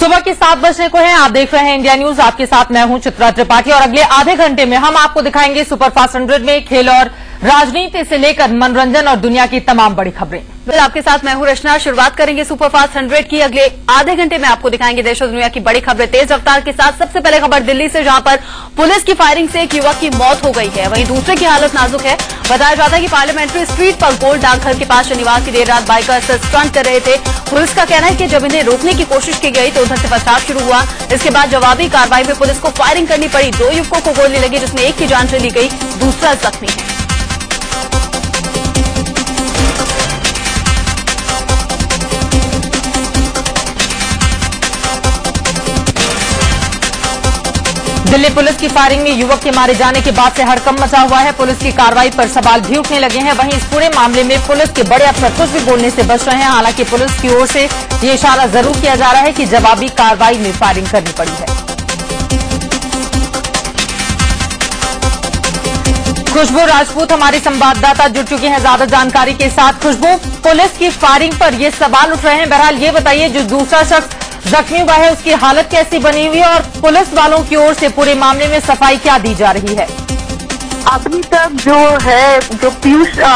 सुबह के 7 बजने को है। आप देख रहे हैं इंडिया न्यूज। आपके साथ मैं हूं चित्रा त्रिपाठी और अगले आधे घंटे में हम आपको दिखाएंगे सुपरफास्ट 100 में खेल और राजनीति से लेकर मनोरंजन और दुनिया की तमाम बड़ी खबरें। आपके साथ मैं हूं रचना। शुरुआत करेंगे सुपरफास्ट 100 की। अगले आधे घंटे में आपको दिखाएंगे देश और दुनिया की बड़ी खबरें तेज रफ्तार के साथ। सबसे पहले खबर दिल्ली से, जहां पर पुलिस की फायरिंग से एक युवक की मौत हो गई है, वहीं दूसरे की हालत नाजुक है। बताया जाता है कि पार्लियामेंट्री स्ट्रीट पर गोल्ड डाकघर के पास शनिवार की देर रात बाइकर्स स्टंट कर रहे थे। पुलिस का कहना है कि जब इन्हें रोकने की कोशिश की गई तो उधर से पथराव शुरू हुआ। इसके बाद जवाबी कार्रवाई में पुलिस को फायरिंग करनी पड़ी। 2 युवकों को गोली लगी, जिसमें एक की जान चली गई, दूसरा जख्मी है। दिल्ली पुलिस की फायरिंग में युवक के मारे जाने के बाद से हड़कंप मचा हुआ है। पुलिस की कार्रवाई पर सवाल भी उठने लगे हैं। वहीं इस पूरे मामले में पुलिस के बड़े अफसर कुछ भी बोलने से बच रहे हैं। हालांकि पुलिस की ओर से ये इशारा जरूर किया जा रहा है कि जवाबी कार्रवाई में फायरिंग करनी पड़ी है। खुशबू राजपूत हमारी संवाददाता जुड़ चुकी हैं ज्यादा जानकारी के साथ। खुशबू, पुलिस की फायरिंग पर ये सवाल उठ रहे हैं। बहरहाल ये बताइए, जो दूसरा शख्स जख्मी हुआ है उसकी हालत कैसी बनी हुई है और पुलिस वालों की ओर से पूरे मामले में सफाई क्या दी जा रही है? अभी तक जो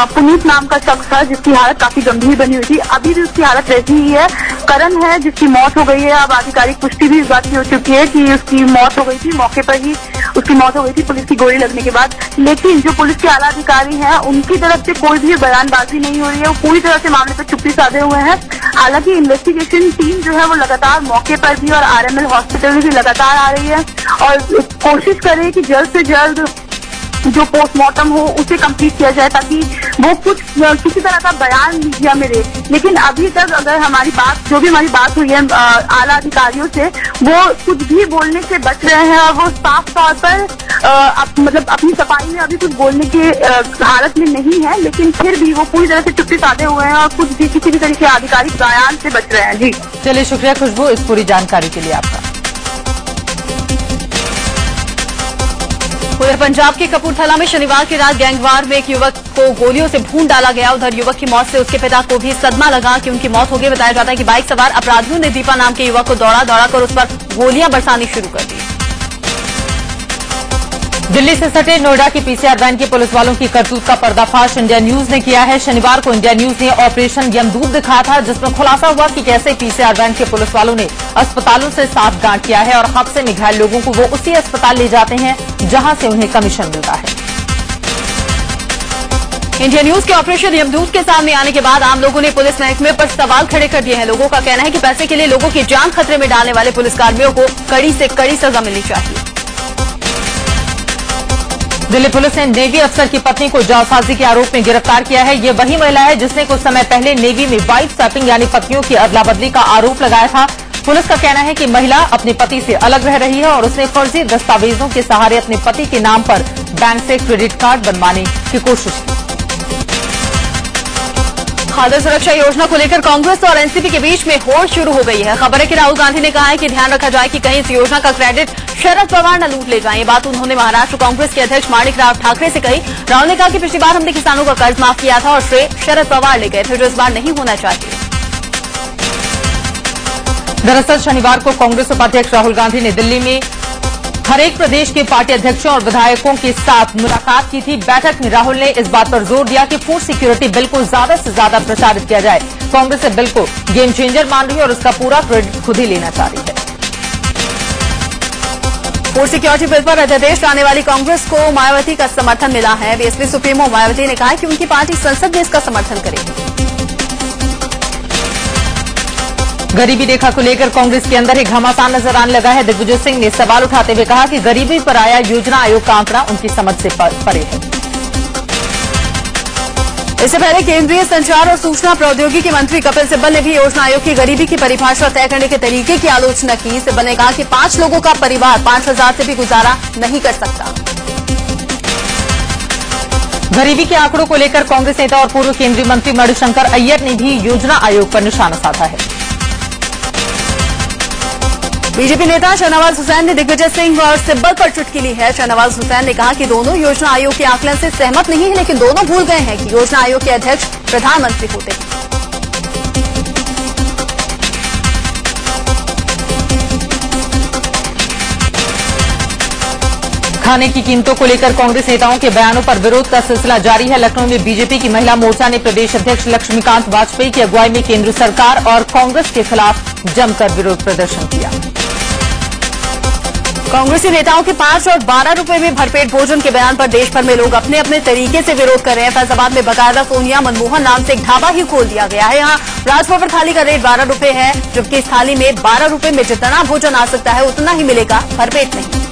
पुनीत नाम का शख्स था, जिसकी हालत काफी गंभीर बनी हुई थी, अभी भी उसकी हालत वैसी ही है। करण है जिसकी मौत हो गई है। अब आधिकारिक पुष्टि भी इस बात की हो चुकी है कि उसकी मौत हो गई थी, मौके पर ही उसकी मौत हो गई थी पुलिस की गोली लगने के बाद। लेकिन जो पुलिस के आला अधिकारी हैं, उनकी तरफ से कोई भी बयानबाजी नहीं हो रही है। वो पूरी तरह से मामले पर चुप्पी साधे हुए हैं। हालांकि इन्वेस्टिगेशन टीम जो है वो लगातार मौके पर भी और आरएमएल हॉस्पिटल में भी लगातार आ रही है और कोशिश कर रही है कि जल्द से जल्द जो पोस्टमार्टम हो उसे कंप्लीट किया जाए, ताकि वो कुछ किसी तरह का बयान मीडिया में दे। लेकिन अभी तक अगर हमारी बात हुई है आला अधिकारियों से, वो कुछ भी बोलने से बच रहे हैं और वो साफ तौर पर मतलब अपनी सफाई में अभी कुछ बोलने की हालत में नहीं है। लेकिन फिर भी वो पूरी तरह से चुप्पी साधे हुए हैं और कुछ भी किसी भी तरीके के आधिकारिक बयान से बच रहे हैं। जी चलिए, शुक्रिया खुशबू इस पूरी जानकारी के लिए आपका। उधर पंजाब के कपूरथला में शनिवार की रात गैंगवार में एक युवक को गोलियों से भून डाला गया। उधर युवक की मौत से उसके पिता को भी सदमा लगा कि उनकी मौत हो गई। बताया जाता है कि बाइक सवार अपराधियों ने दीपा नाम के युवक को दौड़ा कर उस पर गोलियां बरसानी शुरू कर दी। दिल्ली से सटे नोएडा की पीसीआर वैन के पुलिस वालों की करतूत का पर्दाफाश इंडिया न्यूज ने किया है। शनिवार को इंडिया न्यूज ने ऑपरेशन यमदूत दिखाया था, जिसमें खुलासा हुआ कि कैसे पीसीआर वैन के पुलिस वालों ने अस्पतालों से साठगांठ किया है और हादसे में घायल लोगों को वो उसी अस्पताल ले जाते हैं जहां से उन्हें कमीशन मिलता है। इंडिया न्यूज के ऑपरेशन यमदूत के सामने आने के बाद आम लोगों ने पुलिस महकमे पर सवाल खड़े कर दिए हैं। लोगों का कहना है कि पैसे के लिए लोगों की जान खतरे में डालने वाले पुलिसकर्मियों को कड़ी से कड़ी सजा मिलनी चाहिए। दिल्ली पुलिस ने नेवी अफसर की पत्नी को जालसाजी के आरोप में गिरफ्तार किया है। ये वही महिला है जिसने कुछ समय पहले नेवी में वाइफ स्वैपिंग यानी पत्नियों की अदला बदली का आरोप लगाया था। पुलिस का कहना है कि महिला अपने पति से अलग रह रही है और उसने फर्जी दस्तावेजों के सहारे अपने पति के नाम पर बैंक से क्रेडिट कार्ड बनवाने की कोशिश की। खाद्य सुरक्षा योजना को लेकर कांग्रेस और एनसीपी के बीच में होड़ शुरू हो गई है। खबर है कि राहुल गांधी ने कहा है कि ध्यान रखा जाए कि कहीं इस योजना का क्रेडिट शरद पवार न लूट ले जाएं। ये बात उन्होंने महाराष्ट्र कांग्रेस के अध्यक्ष माणिकराव ठाकरे से कही। राहुल ने कहा कि पिछली बार हमने किसानों का कर्ज माफ किया था और श्रेय शरद पवार ले गए थे, जो इस बार नहीं होना चाहिए। दरअसल शनिवार को कांग्रेस उपाध्यक्ष राहुल गांधी ने दिल्ली में हर एक प्रदेश के पार्टी अध्यक्षों और विधायकों के साथ मुलाकात की थी। बैठक में राहुल ने इस बात पर जोर दिया कि फूड सिक्योरिटी बिल को ज्यादा से ज्यादा प्रचारित किया जाए। कांग्रेस इस बिल को गेम चेंजर मान रही है और उसका पूरा क्रेडिट खुद ही लेना चाह रही है। फूड सिक्योरिटी बिल पर अध्यादेश लाने वाली कांग्रेस को मायावती का समर्थन मिला है। बीएसपी सुप्रीमो मायावती ने कहा कि उनकी पार्टी संसद में इसका समर्थन करेगी। गरीबी रेखा को लेकर कांग्रेस के अंदर ही घमासान नजर आने लगा है। दिग्विजय सिंह ने सवाल उठाते हुए कहा कि गरीबी पर आया योजना आयोग का आंकड़ा उनकी समझ से परे है। इससे पहले केंद्रीय संचार और सूचना प्रौद्योगिकी मंत्री कपिल सिब्बल ने भी योजना आयोग की गरीबी की परिभाषा तय करने के तरीके की आलोचना की। सिब्बल ने कहा कि 5 लोगों का परिवार 5,000 से भी गुजारा नहीं कर सकता। गरीबी के आंकड़ों को लेकर कांग्रेस नेता और पूर्व केंद्रीय मंत्री मणिशंकर अय्यर ने भी योजना आयोग पर निशाना साधा है। बीजेपी नेता शाहनवाज हुसैन ने दिग्विजय सिंह और सिब्बल पर चुटकी ली है। शाहनवाज हुसैन ने कहा कि दोनों योजना आयोग के आकलन से सहमत नहीं है, लेकिन दोनों भूल गए हैं कि योजना आयोग के अध्यक्ष प्रधानमंत्री होते हैं। खाने की कीमतों को लेकर कांग्रेस नेताओं के बयानों पर विरोध का सिलसिला जारी है। लखनऊ में बीजेपी की महिला मोर्चा ने प्रदेश अध्यक्ष लक्ष्मीकांत वाजपेयी की अगुवाई में केंद्र सरकार और कांग्रेस के खिलाफ जमकर विरोध प्रदर्शन किया। कांग्रेसी नेताओं के 5 और 12 रुपए में भरपेट भोजन के बयान पर देश भर में लोग अपने अपने तरीके से विरोध कर रहे हैं। फैजाबाद में बाकायदा सोनिया मनमोहन नाम से एक ढाबा ही खोल दिया गया है। यहाँ राजभवन थाली का रेट 12 रुपए है, जबकि इस थाली में 12 रुपए में जितना भोजन आ सकता है उतना ही मिलेगा, भरपेट नहीं।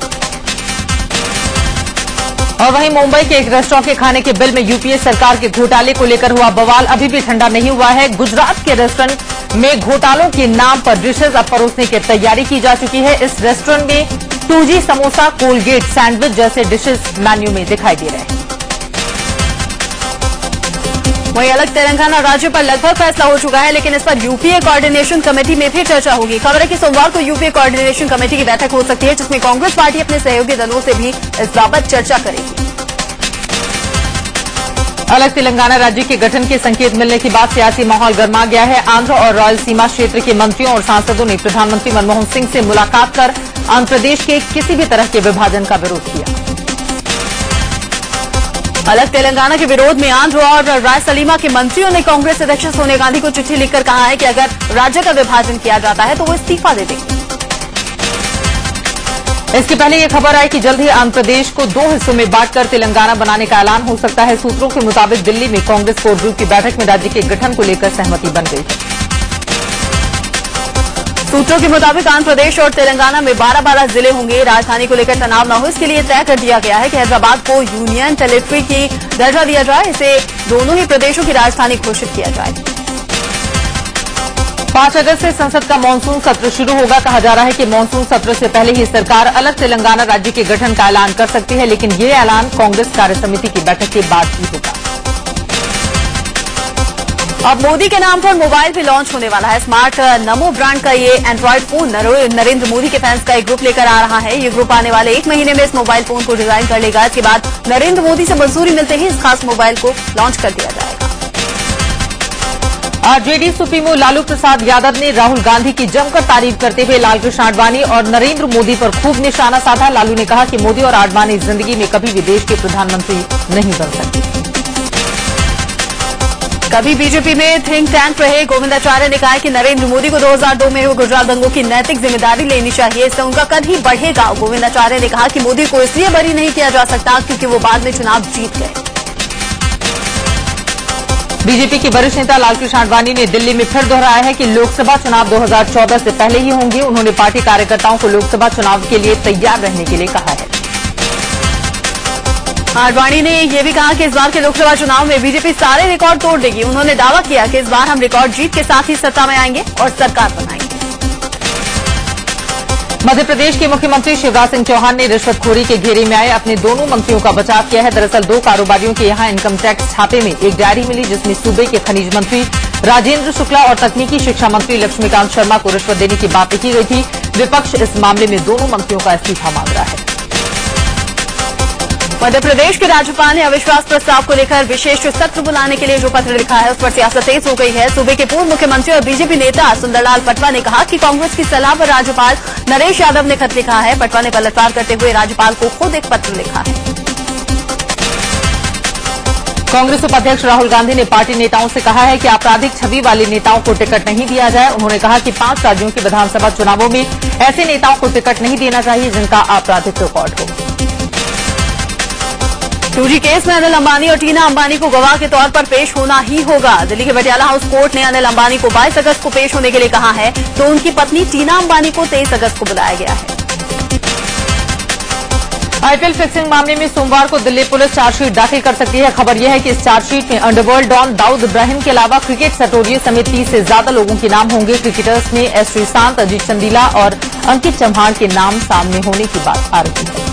और वहीं मुंबई के एक रेस्टोरेंट के खाने के बिल में यूपीए सरकार के घोटाले को लेकर हुआ बवाल अभी भी ठंडा नहीं हुआ है। गुजरात के रेस्टोरेंट में घोटालों के नाम पर डिशेज अब परोसने की तैयारी की जा चुकी है। इस रेस्टोरेंट में 2G समोसा, कोलगेट, सैंडविच जैसे डिशेज मेन्यू में दिखाई दे रहे हैं। वहीं अलग तेलंगाना राज्य पर लगभग फैसला हो चुका है, लेकिन इस पर यूपीए कोऑर्डिनेशन कमेटी में फिर चर्चा होगी। खबर है कि सोमवार को यूपीए कोऑर्डिनेशन कमेटी की बैठक हो सकती है, जिसमें कांग्रेस पार्टी अपने सहयोगी दलों से भी इस बाबत चर्चा करेगी। अलग तेलंगाना राज्य के गठन के संकेत मिलने के बाद सियासी माहौल गर्मा गया है। आंध्र और रायलसीमा क्षेत्र के मंत्रियों और सांसदों ने प्रधानमंत्री मनमोहन सिंह से मुलाकात कर आंध्र प्रदेश के किसी भी तरह के विभाजन का विरोध किया। अलग तेलंगाना के विरोध में आंध्र और रायलसीमा के मंत्रियों ने कांग्रेस अध्यक्ष सोनिया गांधी को चिट्ठी लिखकर कहा है कि अगर राज्य का विभाजन किया जाता है तो वो इस्तीफा दे देंगे। इसके पहले यह खबर आई कि जल्द ही आंध्र प्रदेश को 2 हिस्सों में बांटकर तेलंगाना बनाने का ऐलान हो सकता है। सूत्रों के मुताबिक दिल्ली में कांग्रेस कोर ग्रुप की बैठक में राज्य के गठन को लेकर सहमति बन गई है। सूत्रों के मुताबिक आंध्र प्रदेश और तेलंगाना में 12-12 जिले होंगे। राजधानी को लेकर तनाव न हो, इसके लिए तय कर दिया गया है कि हैदराबाद को यूनियन टेरिटरी की दर्जा दिया जाए। इसे दोनों ही प्रदेशों की राजधानी घोषित किया जाए। 5 अगस्त से संसद का मानसून सत्र शुरू होगा। कहा जा रहा है कि मानसून सत्र से पहले ही सरकार अलग तेलंगाना राज्य के गठन का ऐलान कर सकती है, लेकिन ये ऐलान कांग्रेस कार्यसमिति की बैठक के बाद ही होगा। अब मोदी के नाम पर मोबाइल भी लॉन्च होने वाला है। स्मार्ट नमो ब्रांड का ये एंड्रॉइड फोन नरेंद्र मोदी के फैंस का एक ग्रुप लेकर आ रहा है। ये ग्रुप आने वाले 1 महीने में इस मोबाइल फोन को डिजाइन कर लेगा। इसके बाद नरेंद्र मोदी से मंजूरी मिलते ही इस खास मोबाइल को लॉन्च कर दिया जाएगा। आरजेडी सुप्रीमो लालू प्रसाद यादव ने राहुल गांधी की जमकर तारीफ करते हुए लालकृष्ण आडवाणी और नरेंद्र मोदी पर खूब निशाना साधा। लालू ने कहा कि मोदी और आडवाणी जिंदगी में कभी भी देश के प्रधानमंत्री नहीं बन सकते। कभी बीजेपी में थिंक टैंक रहे गोविंदाचार्य ने कहा कि नरेंद्र मोदी को 2002 में हुए गुजरात दंगों की नैतिक जिम्मेदारी लेनी चाहिए, इससे उनका कद ही बढ़ेगा। गोविंदाचार्य ने कहा कि मोदी को इसलिए बरी नहीं किया जा सकता क्योंकि वो बाद में चुनाव जीत गए। बीजेपी के वरिष्ठ नेता लालकृष्ण आडवाणी ने दिल्ली में फिर दोहराया है कि लोकसभा चुनाव 2014 से पहले ही होंगे। उन्होंने पार्टी कार्यकर्ताओं को लोकसभा चुनाव के लिए तैयार रहने के लिए कहा है। आडवाणी ने यह भी कहा कि इस बार के लोकसभा चुनाव में बीजेपी सारे रिकॉर्ड तोड़ देगी। उन्होंने दावा किया कि इस बार हम रिकॉर्ड जीत के साथ ही सत्ता में आएंगे और सरकार बनाएंगे। मध्य प्रदेश के मुख्यमंत्री शिवराज सिंह चौहान ने रिश्वतखोरी के घेरे में आए अपने दोनों मंत्रियों का बचाव किया है। दरअसल 2 कारोबारियों के यहां इनकम टैक्स छापे में एक डायरी मिली, जिसमें सूबे के खनिज मंत्री राजेंद्र शुक्ला और तकनीकी शिक्षा मंत्री लक्ष्मीकांत शर्मा को रिश्वत देने की बात की गई थी। विपक्ष इस मामले में दोनों मंत्रियों का इस्तीफा मांग रहा है। मध्य प्रदेश के राज्यपाल ने अविश्वास प्रस्ताव को लेकर विशेष सत्र बुलाने के लिए जो पत्र लिखा है उस पर सियासत तेज हो गई है। सूबे के पूर्व मुख्यमंत्री और बीजेपी नेता सुंदरलाल पटवा ने कहा कि कांग्रेस की सलाह पर राज्यपाल नरेश यादव ने खत लिखा है। पटवा ने पलटवार करते हुए राज्यपाल को खुद एक पत्र लिखा है। कांग्रेस उपाध्यक्ष राहुल गांधी ने पार्टी नेताओं से कहा है कि आपराधिक छवि वाले नेताओं को टिकट नहीं दिया जाए। उन्होंने कहा कि 5 राज्यों के विधानसभा चुनावों में ऐसे नेताओं को टिकट नहीं देना चाहिए जिनका आपराधिक रिकॉर्ड हो। 2G केस में अनिल अंबानी और टीना अंबानी को गवाह के तौर पर पेश होना ही होगा। दिल्ली के पटियाला हाउस कोर्ट ने अनिल अंबानी को 22 अगस्त को पेश होने के लिए कहा है, तो उनकी पत्नी टीना अंबानी को 23 अगस्त को बुलाया गया है। आईपीएल फिक्सिंग मामले में सोमवार को दिल्ली पुलिस चार्जशीट दाखिल कर सकती है। खबर यह है कि इस चार्जशीट में अंडरवर्ल्ड डॉन दाऊद इब्राहिम के अलावा क्रिकेट सटोरिये समेत 30 से ज्यादा लोगों के नाम होंगे। क्रिकेटर्स में एस श्रीशांत, अजीत चंदीला और अंकित चौहान के नाम सामने होने की बात आ रही है।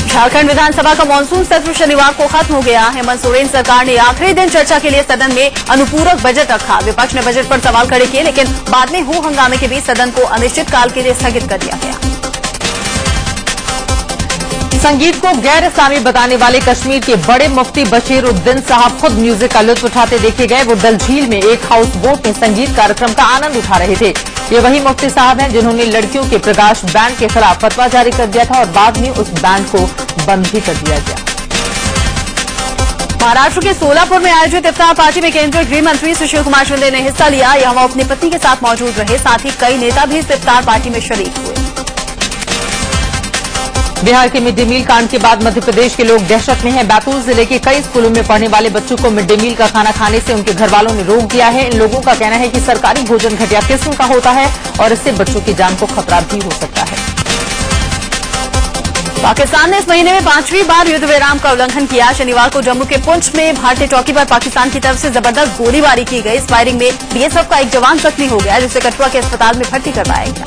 झारखंड विधानसभा का मानसून सत्र शनिवार को खत्म हो गया। हेमंत सोरेन सरकार ने आखिरी दिन चर्चा के लिए सदन में अनुपूरक बजट रखा। विपक्ष ने बजट पर सवाल खड़े किए, लेकिन बाद में हो हंगामे के बीच सदन को अनिश्चितकाल के लिए स्थगित कर दिया गया। संगीत को गैर इस्लामी बताने वाले कश्मीर के बड़े मुफ्ती बशीरुद्दीन साहब खुद म्यूजिक का लुत्फ उठाते देखे गए। वो डल झील में एक हाउस बोट में संगीत कार्यक्रम का आनंद उठा रहे थे। ये वही मुफ्ती साहब हैं जिन्होंने लड़कियों के प्रकाश बैन के खिलाफ फतवा जारी कर दिया था और बाद में उस बैन को बंद भी कर दिया गया। महाराष्ट्र के सोलापुर में आयोजित इफ्तार पार्टी में केंद्रीय गृह मंत्री सुशील कुमार शिंदे ने हिस्सा लिया। यहां वो अपनी पत्नी के साथ मौजूद रहे। साथ ही कई नेता भी इस इफ्तार पार्टी में शरीक हुए। बिहार के मिड डे मील कांड के बाद मध्य प्रदेश के लोग दहशत में हैं। बैतूल जिले के कई स्कूलों में पढ़ने वाले बच्चों को मिड डे मील का खाना खाने से उनके घर वालों ने रोक दिया है। इन लोगों का कहना है कि सरकारी भोजन घटिया किस्म का होता है और इससे बच्चों की जान को खतरा भी हो सकता है। पाकिस्तान ने इस महीने में 5वीं बार युद्ध विराम का उल्लंघन किया। शनिवार को जम्मू के पुंछ में भारतीय चौकी पर पाकिस्तान की तरफ से जबरदस्त गोलीबारी की गई। इस फायरिंग में बीएसएफ का एक जवान जख्मी हो गया, जिसे कठुआ के अस्पताल में भर्ती करवाया गया।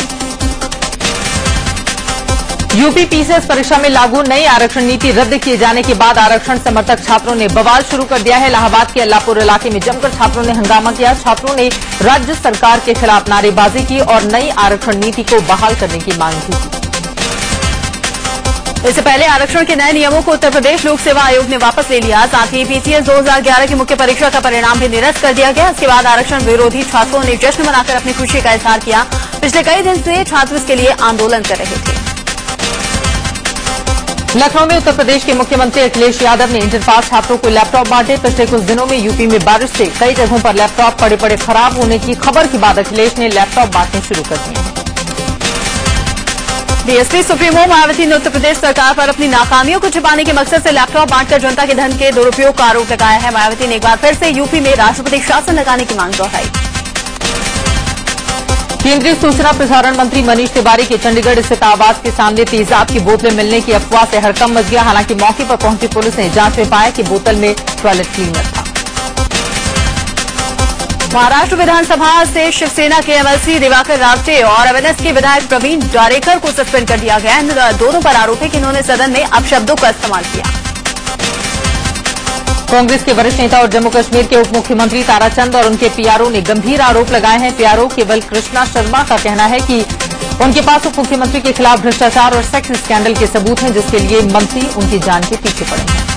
यूपी पीसीएस परीक्षा में लागू नई आरक्षण नीति रद्द किए जाने के बाद आरक्षण समर्थक छात्रों ने बवाल शुरू कर दिया है। इलाहाबाद के अल्लाहपुर इलाके में जमकर छात्रों ने हंगामा किया। छात्रों ने राज्य सरकार के खिलाफ नारेबाजी की और नई आरक्षण नीति को बहाल करने की मांग की। इससे पहले आरक्षण के नए नियमों को उत्तर प्रदेश लोक सेवा आयोग ने वापस ले लिया। साथ ही पीसीएस 2011 की मुख्य परीक्षा का परिणाम भी निरस्त कर दिया गया। इसके बाद आरक्षण विरोधी छात्रों ने जश्न मनाकर अपनी खुशी का इजहार किया। पिछले कई दिन से छात्र इसके लिए आंदोलन कर रहे थे। लखनऊ में उत्तर प्रदेश के मुख्यमंत्री अखिलेश यादव ने इंटर पास छात्रों को लैपटॉप बांटे। पिछले कुछ दिनों में यूपी में बारिश से कई जगहों पर लैपटॉप पड़े पड़े खराब होने की खबर के बाद अखिलेश ने लैपटॉप बांटने शुरू कर दिए हैं। बीएसपी सुप्रीमो मायावती ने उत्तर प्रदेश सरकार पर अपनी नाकामियों को छिपाने के मकसद से लैपटॉप बांटकर जनता के धन के दुरुपयोग का आरोप लगाया है। मायावती ने एक बार फिर से यूपी में राष्ट्रपति शासन लगाने की मांग दोहराई। केंद्रीय सूचना प्रसारण मंत्री मनीष तिवारी के चंडीगढ़ स्थित आवास के सामने तेजाब की बोतलें मिलने की अफवाह से हड़कंप मच गया। हालांकि मौके पर पहुंची पुलिस ने जांच में पाया कि बोतल में टॉयलेट क्लीनर था। महाराष्ट्र विधानसभा से शिवसेना के एमएलसी दिवाकर रावते और एमएनएस के विधायक प्रवीण जारेकर को सस्पेंड कर दिया गया। इन दोनों पर आरोप है कि इन्होंने सदन में अपशब्दों का इस्तेमाल किया। कांग्रेस के वरिष्ठ नेता और जम्मू कश्मीर के उप मुख्यमंत्री ताराचंद और उनके पीआरओ ने गंभीर आरोप लगाए हैं। पीआरओ केवल कृष्णा शर्मा का कहना है कि उनके पास उप मुख्यमंत्री के खिलाफ भ्रष्टाचार और सेक्स स्कैंडल के सबूत हैं, जिसके लिए मंत्री उनकी जान के पीछे पड़े हैं।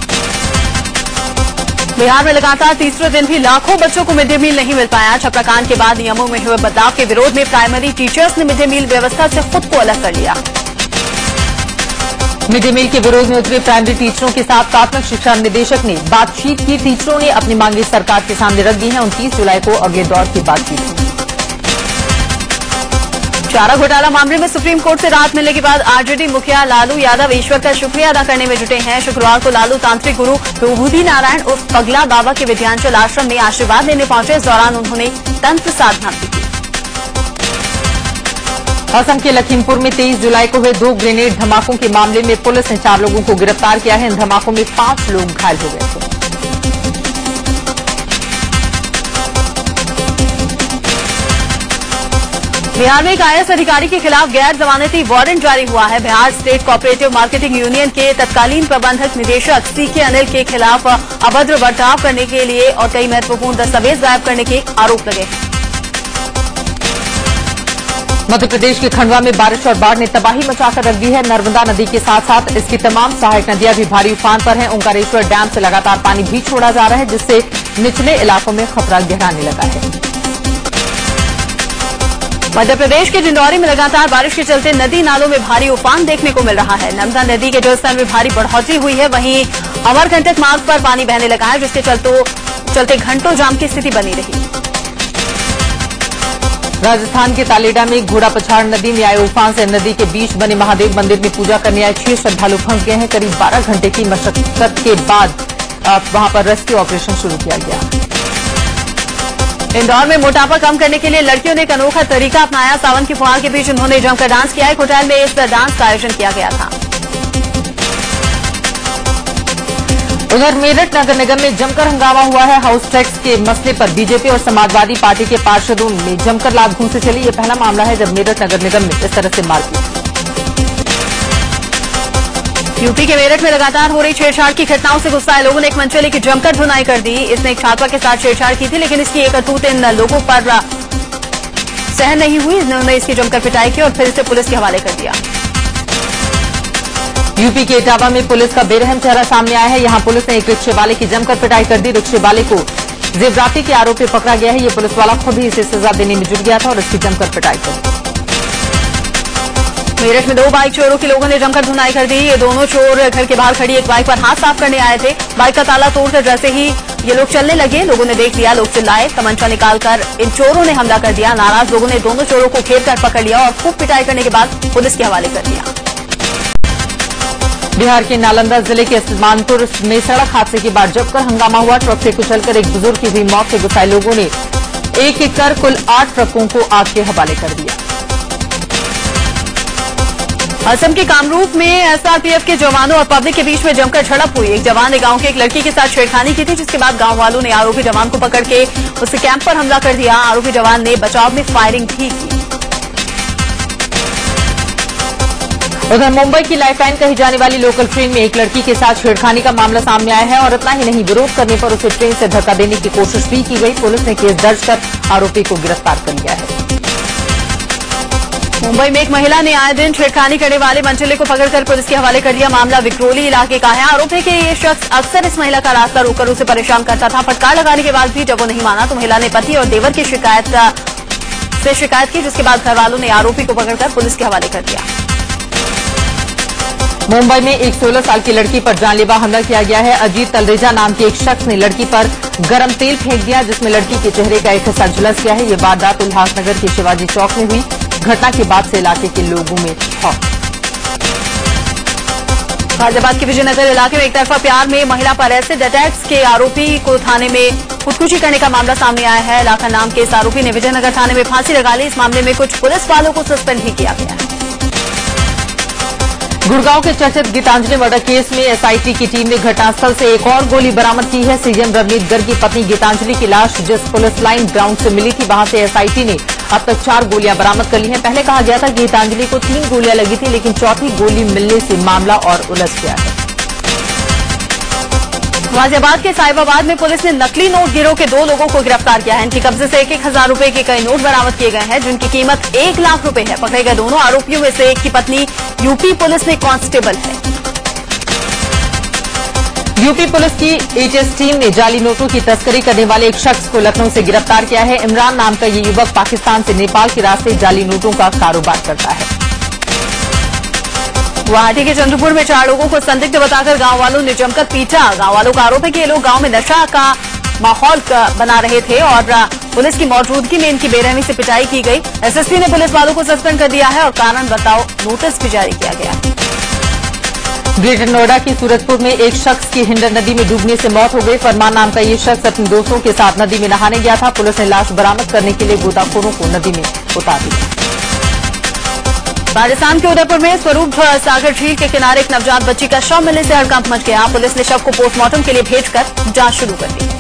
बिहार में लगातार तीसरे दिन भी लाखों बच्चों को मिड डे मील नहीं मिल पाया। छपरा कांड के बाद नियमों में हुए बदलाव के विरोध में प्राइमरी टीचर्स ने मिड डे मील व्यवस्था से खुद को अलग कर लिया। मिड डे मील के विरोध में उतरे प्राइमरी टीचरों के साथ प्राथमिक शिक्षा निदेशक ने बातचीत की। टीचरों ने अपनी मांगे सरकार के सामने रख दी हैं। 29 जुलाई को अगले दौर की बातचीत हुई। चारा घोटाला मामले में सुप्रीम कोर्ट से राहत मिलने के बाद आरजेडी मुखिया लालू यादव ईश्वर का शुक्रिया अदा करने में जुटे हैं। शुक्रवार को लालू तांत्रिक गुरु विभूति नारायण उर्फ पगला बाबा के विद्यांचल आश्रम में आशीर्वाद लेने पहुंचे। इस दौरान उन्होंने तंत्र साधना भी की। असम के लखीमपुर में 23 जुलाई को हुए 2 ग्रेनेड धमाकों के मामले में पुलिस ने 4 लोगों को गिरफ्तार किया है। इन धमाकों में 5 लोग घायल हो गए थे। बिहार में एक आईएएस अधिकारी के खिलाफ गैर जमानती वारंट जारी हुआ है। Bihar state cooperative marketing union के तत्कालीन प्रबंधक निदेशक सीके अनिल के खिलाफ अभद्र बर्ताव करने के लिए और कई महत्वपूर्ण दस्तावेज गायब करने के आरोप लगे हैं। मध्य प्रदेश के खंडवा में बारिश और बाढ़ ने तबाही मचाकर रख दी है। नर्मदा नदी के साथ साथ इसकी तमाम सहायक नदियां भी भारी उफान पर हैं। ओंकारेश्वर डैम से लगातार पानी भी छोड़ा जा रहा है, जिससे निचले इलाकों में खतरा गहराने लगा है। मध्य प्रदेश के डिंडौरी में लगातार बारिश के चलते नदी नालों में भारी उफान देखने को मिल रहा है। नर्मदा नदी के जलस्तर में भारी बढ़ोतरी हुई है। वहीं अमरकंटक मार्ग पर पानी बहने लगा है, जिसके चलते घंटों जाम की स्थिति बनी रही। राजस्थान के तालेडा में घोड़ा पछाड़ नदी में आए उफान से नदी के बीच बने महादेव मंदिर में पूजा करने आए 6 श्रद्धालु फंस गए हैं। करीब 12 घंटे की मशक्कत के बाद वहां पर रेस्क्यू ऑपरेशन शुरू किया गया। इंदौर में मोटापा कम करने के लिए लड़कियों ने एक अनोखा तरीका अपनाया। सावन की फुहार के बीच उन्होंने जमकर डांस किया। एक होटल में इस डांस का आयोजन किया गया था। उधर मेरठ नगर निगम में जमकर हंगामा हुआ है। हाउस टैक्स के मसले पर बीजेपी और समाजवादी पार्टी के पार्षदों में जमकर लात-घूंसे से चली। यह पहला मामला है जब मेरठ नगर निगम में इस तरह से मारपीट। यूपी के मेरठ में लगातार हो रही छेड़छाड़ की घटनाओं से गुस्साए लोगों ने एक मंचले की जमकर धुनाई कर दी। इसने एक छात्रा के साथ छेड़छाड़ की थी, लेकिन इसकी एक अटूट इन लोगों पर सहन नहीं हुई। इन्होंने इसकी जमकर पिटाई की और फिर इसे पुलिस के हवाले कर दिया। यूपी के इटावा में पुलिस का बेरहम चेहरा सामने आया है। यहां पुलिस ने एक रिक्शे वाले की जमकर पिटाई कर दी। रिक्शे वाले को जेवराती के आरोपी पकड़ा गया है। ये पुलिस वाला खुद ही इसे सजा देने में जुट गया था और इसकी जमकर पिटाई कर। मेरठ में 2 बाइक चोरों के लोगों ने जमकर धुनाई कर दी। ये दोनों चोर घर के बाहर खड़ी एक बाइक पर हाथ साफ करने आए थे। बाइक का ताला तोड़कर जैसे ही ये लोग चलने लगे, लोगों ने देख लिया, लोग चिल्लाए, तमंचा निकालकर इन चोरों ने हमला कर दिया। नाराज लोगों ने दोनों चोरों को घेर कर पकड़ लिया और खूब पिटाई करने के बाद पुलिस के हवाले कर दिया। बिहार के नालंदा जिले के सीमानपुर में सड़क हादसे के बाद जमकर हंगामा हुआ। ट्रक से कुचलकर एक बुजुर्ग की हुई मौत से गुस्साए लोगों ने एक कर कुल 8 ट्रकों को आग के हवाले कर दिया। असम के कामरूप में एसआरपीएफ के जवानों और पब्लिक के बीच में जमकर झड़प हुई। एक जवान ने गांव के एक लड़की के साथ छेड़खानी की थी, जिसके बाद गांव वालों ने आरोपी जवान को पकड़ के उसके कैंप पर हमला कर दिया। आरोपी जवान ने बचाव में फायरिंग भी की। उधर मुंबई की लाइफलाइन कही जाने वाली लोकल ट्रेन में एक लड़की के साथ छेड़खानी का मामला सामने आया है और इतना ही नहीं, विरोध करने पर उसे ट्रेन से धक्का देने की कोशिश भी की गई। पुलिस ने केस दर्ज कर आरोपी को गिरफ्तार कर लिया है। मुंबई में एक महिला ने आए दिन छेड़खानी करने वाले मंचले को पकड़कर पुलिस के हवाले कर दिया। मामला विक्रोली इलाके का है। आरोप है कि ये शख्स अक्सर इस महिला का रास्ता रोककर उसे परेशान करता था। फटकार लगाने के बाद भी जब वो नहीं माना तो महिला ने पति और देवर की शिकायत की, जिसके बाद घर वालों ने आरोपी को पकड़कर पुलिस के हवाले कर दिया। मुंबई में एक 16 साल की लड़की पर जानलेवा हमला किया गया है। अजीत तलरेजा नाम के एक शख्स ने लड़की पर गरम तेल फेंक दिया, जिसमें लड़की के चेहरे का एक हिस्सा झुलस गया है। ये वारदात उल्लासनगर के शिवाजी चौक में हुई। घटना के बाद से इलाके के लोगों में खौफ। गाजियाबाद के विजयनगर इलाके में एक तरफा प्यार में महिला पर एसिड अटैक्स के आरोपी को थाने में खुदकुशी करने का मामला सामने आया है। लाखा नाम के इस आरोपी ने विजयनगर थाने में फांसी लगा ली। इस मामले में कुछ पुलिस वालों को सस्पेंड भी किया गया है। गुड़गांव के चर्चित गीतांजलि मर्डर केस में एसआईटी की टीम ने घटनास्थल से एक और गोली बरामद की है। सीएम रवनीत गर्ग की पत्नी गीतांजलि की लाश जिस पुलिस लाइन ग्राउंड से मिली थी, वहां से एसआईटी ने अब तक 4 गोलियां बरामद कर ली हैं। पहले कहा गया था कि गीतांजलि को 3 गोलियां लगी थी, लेकिन चौथी गोली मिलने से मामला और उलझ गया है। गाजियाबाद के साहिबाबाद में पुलिस ने नकली नोट गिरोह के 2 लोगों को गिरफ्तार किया है। इनके कब्जे से 1,000 रुपए के कई नोट बरामद किए गए हैं, जिनकी कीमत 1 लाख रुपए है। पकड़े गए दोनों आरोपियों में से एक की पत्नी यूपी पुलिस में कांस्टेबल है। यूपी पुलिस की एटीएस टीम ने जाली नोटों की तस्करी करने वाले एक शख्स को लखनऊ से गिरफ्तार किया है। इमरान नाम का ये युवक पाकिस्तान से नेपाल के रास्ते जाली नोटों का कारोबार करता है। गुवाहाटी के चंद्रपुर में 4 लोगों को संदिग्ध बताकर गांव वालों ने जमकर पीटा। गांव वालों का आरोप है कि ये लोग गांव में नशा का माहौल बना रहे थे और पुलिस की मौजूदगी में इनकी बेरहमी से पिटाई की गई। एसएसपी ने पुलिस वालों को सस्पेंड कर दिया है और कारण बताओ नोटिस भी जारी किया गया है। ग्रेटर नोएडा की सूरजपुर में एक शख्स की हिंडन नदी में डूबने से मौत हो गई। फरमान नाम का ये शख्स अपने दोस्तों के साथ नदी में नहाने गया था। पुलिस ने लाश बरामद करने के लिए गोताखोरों को नदी में उतार दिया। राजस्थान के उदयपुर में स्वरूप सागर झील के किनारे एक नवजात बच्ची का शव मिलने से हड़कंप मच गया। पुलिस ने शव को पोस्टमार्टम के लिए भेजकर जांच शुरू कर दी।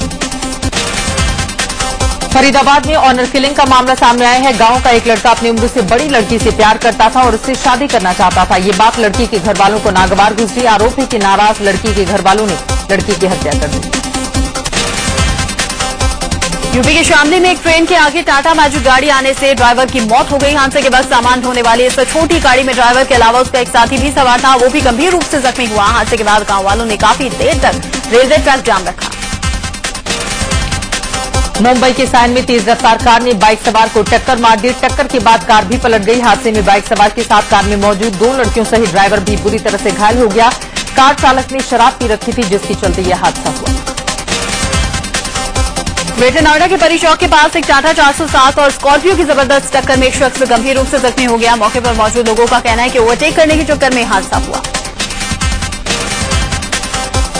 फरीदाबाद में ऑनर किलिंग का मामला सामने आया है। गांव का एक लड़का अपनी उम्र से बड़ी लड़की से प्यार करता था और उससे शादी करना चाहता था। ये बात लड़की के घर वालों को नागवार गुजरी। आरोप है कि नाराज लड़की के घर वालों ने लड़की की हत्या कर दी। यूपी के शामली में एक ट्रेन के आगे टाटा मैजिक गाड़ी आने से ड्राइवर की मौत हो गई। हादसे के बाद सामान ढोने वाली इस छोटी गाड़ी में ड्राइवर के अलावा उसका एक साथी भी सवार था, वो भी गंभीर रूप से जख्मी हुआ। हादसे के बाद गांव वालों ने काफी देर तक रेलवे ट्रैक जाम रखा। मुंबई के सायन में तेज रफ्तार कार ने बाइक सवार को टक्कर मार दी। टक्कर के बाद कार भी पलट गई। हादसे में बाइक सवार के साथ कार में मौजूद 2 लड़कियों सहित ड्राइवर भी बुरी तरह से घायल हो गया। कार चालक ने शराब पी रखी थी, जिसके चलते यह हादसा हुआ। ग्रेटर नोएडा के परी चौक के पास एक टाटा 407 और स्कॉर्पियो की जबरदस्त टक्कर में एक शख्स गंभीर रूप से जख्मी हो गया। मौके पर मौजूद लोगों का कहना है कि ओवरटेक करने के चक्कर में हादसा हुआ।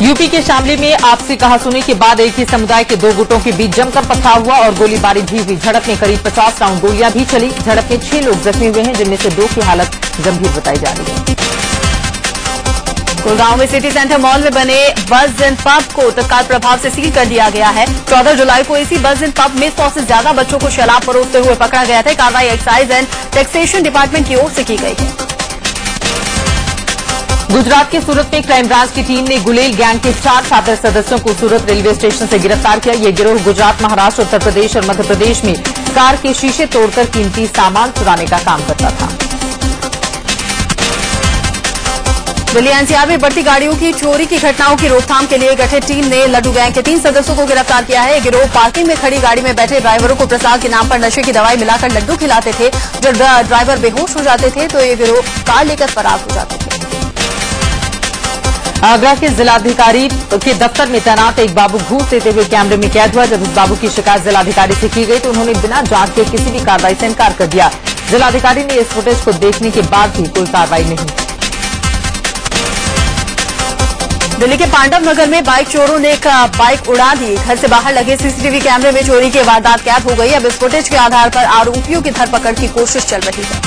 यूपी के शामली में आपसी कहासुनी के बाद एक ही समुदाय के 2 गुटों के बीच जमकर पथराव हुआ और गोलीबारी भी हुई। झड़प में करीब 50 राउंड गोलियां भी चली। झड़प में 6 लोग जख्मी हुए हैं, जिनमें से 2 की हालत गंभीर बताई जा रही है। गुड़गांव में सिटी सेंटर मॉल में बने बस एंड पब को तत्काल प्रभाव से सील कर दिया गया है। 14 जुलाई को इसी बस एंड पब में 100 से ज्यादा बच्चों को शराब परोसते हुए पकड़ा गया था। कार्रवाई एक्साइज एंड टैक्सेशन डिपार्टमेंट की ओर से की गई है। गुजरात के सूरत में क्राइम ब्रांच की टीम ने गुलेल गैंग के 4 छात्र सदस्यों को सूरत रेलवे स्टेशन से गिरफ्तार किया। ये गिरोह गुजरात, महाराष्ट्र, उत्तर प्रदेश और मध्य प्रदेश में कार के शीशे तोड़कर कीमती सामान चुराने का काम करता था। दिल्ली एनसीआर में बढ़ती गाड़ियों की चोरी की घटनाओं की रोकथाम के लिए गठित टीम ने लड्डू गैंग के 3 सदस्यों को गिरफ्तार किया है। गिरोह पार्किंग में खड़ी गाड़ी में बैठे ड्राइवरों को प्रसाद के नाम पर नशे की दवाई मिलाकर लड्डू खिलाते थे। जब ड्राइवर बेहोश हो जाते थे तो ये गिरोह कार लेकर फरार हो जाते थे। आगरा के जिलाधिकारी के दफ्तर में तैनात एक बाबू घूस देते हुए कैमरे में कैद हुआ। जब उस बाबू की शिकायत जिलाधिकारी से की गई तो उन्होंने बिना जांच के किसी भी कार्रवाई से इनकार कर दिया। जिलाधिकारी ने इस फुटेज को देखने के बाद भी कोई कार्रवाई नहीं। दिल्ली के पांडव नगर में बाइक चोरों ने एक बाइक उड़ा दी। घर से बाहर लगे सीसीटीवी कैमरे में चोरी की वारदात कैद हो गई। अब इस फुटेज के आधार पर आरोपियों की धरपकड़ की कोशिश चल रही है।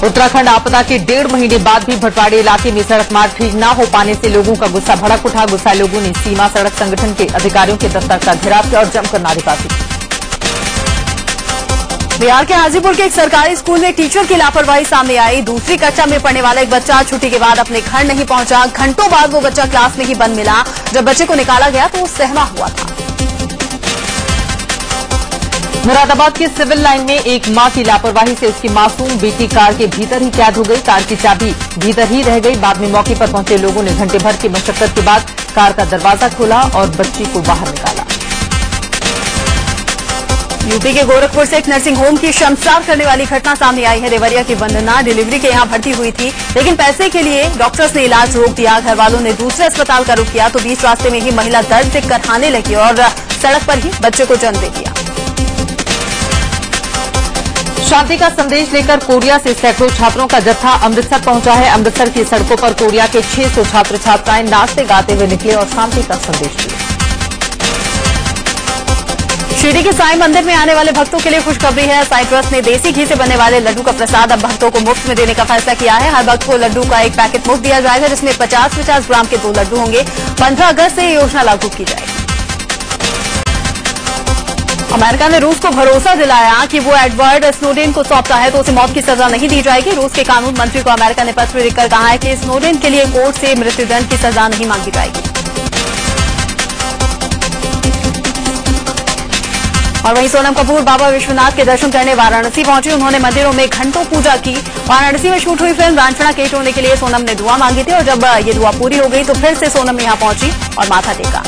उत्तराखंड आपदा के 1.5 महीने बाद भी भटवाड़ी इलाके में सड़क मार्ग ठीक न हो पाने से लोगों का गुस्सा भड़क उठा। गुस्साए लोगों ने सीमा सड़क संगठन के अधिकारियों के दफ्तर का घेराव किया और जमकर नारेबाजी की। बिहार के हाजीपुर के एक सरकारी स्कूल में टीचर की लापरवाही सामने आई। दूसरी कक्षा में पढ़ने वाला एक बच्चा छुट्टी के बाद अपने घर नहीं पहुंचा। घंटों बाद वो बच्चा क्लास में ही बंद मिला। जब बच्चे को निकाला गया तो वो सहमा हुआ था। मुरादाबाद के सिविल लाइन में एक मां की लापरवाही से उसकी मासूम बेटी कार के भीतर ही कैद हो गई। कार की चाबी भीतर ही रह गई। बाद में मौके पर पहुंचे लोगों ने घंटे भर की मशक्कत के बाद कार का दरवाजा खोला और बच्ची को बाहर निकाला। यूपी के गोरखपुर से एक नर्सिंग होम की शर्मसार करने वाली घटना सामने आई है। देवरिया की वंदना डिलीवरी के यहां भर्ती हुई थी, लेकिन पैसे के लिए डॉक्टर्स ने इलाज रोक दिया। घर वालों ने दूसरे अस्पताल का रुख किया तो बीच रास्ते में ही महिला दर्द से करहाने लगी और सड़क पर ही बच्चे को जन्म दे दिया। शांति का संदेश लेकर कोरिया से सैकड़ों छात्रों का जत्था अमृतसर पहुंचा है। अमृतसर की सड़कों पर कोरिया के 600 छात्र छात्राएं नाचते गाते हुए निकले और शांति का संदेश दिया। शिरडी के साईं मंदिर में आने वाले भक्तों के लिए खुशखबरी है। साईं ट्रस्ट ने देसी घी से बनने वाले लड्डू का प्रसाद अब भक्तों को मुफ्त में देने का फैसला किया है। हर भक्त को लड्डू का एक पैकेट मुफ्त दिया जाएगा, जिसमें 50-50 ग्राम के 2 लड्डू होंगे। 15 अगस्त से ये योजना लागू की जाएगी। अमेरिका ने रूस को भरोसा दिलाया कि वो एडवर्ड स्नोडेन को सौंपता है तो उसे मौत की सजा नहीं दी जाएगी। रूस के कानून मंत्री को अमेरिका ने पत्र लिखकर कहा है कि स्नोडेन के लिए कोर्ट से मृत्युदंड की सजा नहीं मांगी जाएगी। और वहीं सोनम कपूर बाबा विश्वनाथ के दर्शन करने वाराणसी पहुंची। उन्होंने मंदिरों में घंटों पूजा की। वाराणसी में शूट हुई फिल्म रांझना केट होने के लिए सोनम ने दुआ मांगी थी और जब ये दुआ पूरी हो गई तो फिर से सोनम यहां पहुंची और माथा टेका।